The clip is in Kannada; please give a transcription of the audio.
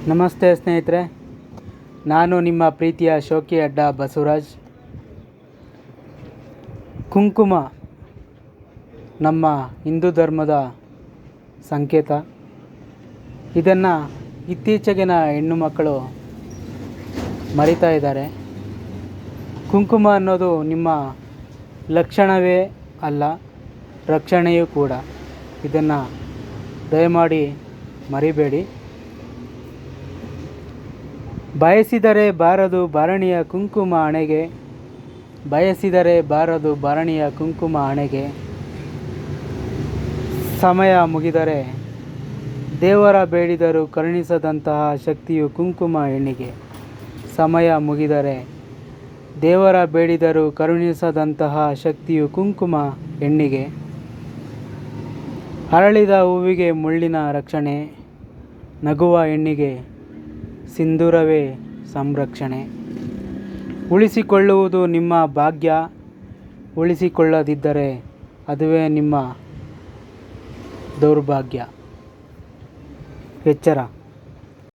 ನಮಸ್ತೆ ಸ್ನೇಹಿತರೆ, ನಾನು ನಿಮ್ಮ ಪ್ರೀತಿಯ ಶೋಕಿ ಅಡ್ಡ ಬಸವರಾಜ್. ಕುಂಕುಮ ನಮ್ಮ ಹಿಂದೂ ಧರ್ಮದ ಸಂಕೇತ. ಇದನ್ನು ಇತ್ತೀಚೆಗಿನ ಹೆಣ್ಣು ಮಕ್ಕಳು ಮರಿತಾ ಇದ್ದಾರೆ. ಕುಂಕುಮ ಅನ್ನೋದು ನಿಮ್ಮ ಲಕ್ಷಣವೇ ಅಲ್ಲ, ರಕ್ಷಣೆಯೂ ಕೂಡ. ಇದನ್ನು ದಯಮಾಡಿ ಮರಿಬೇಡಿ. ಬಯಸಿದರೆ ಬಾರದು ಭರಣಿಯ ಕುಂಕುಮ ಹಣೆಗೆ, ಬಯಸಿದರೆ ಬಾರದು ಭರಣಿಯ ಕುಂಕುಮ ಹಣೆಗೆ. ಸಮಯ ಮುಗಿದರೆ ದೇವರ ಬೇಡಿದರೂ ಕರುಣಿಸದಂತಹ ಶಕ್ತಿಯು ಕುಂಕುಮ ಹೆಣ್ಣಿಗೆ. ಸಮಯ ಮುಗಿದರೆ ದೇವರ ಬೇಡಿದರೂ ಕರುಣಿಸದಂತಹ ಶಕ್ತಿಯು ಕುಂಕುಮ ಹೆಣ್ಣಿಗೆ. ಅರಳಿದ ಹೂವಿಗೆ ಮುಳ್ಳಿನ ರಕ್ಷಣೆ, ನಗುವ ಹೆಣ್ಣಿಗೆ ಸಿಂಧೂರವೇ ಸಂರಕ್ಷಣೆ. ಉಳಿಸಿಕೊಳ್ಳುವುದು ನಿಮ್ಮ ಭಾಗ್ಯ, ಉಳಿಸಿಕೊಳ್ಳದಿದ್ದರೆ ಅದುವೇ ನಿಮ್ಮ ದೌರ್ಭಾಗ್ಯ. ಎಚ್ಚರ.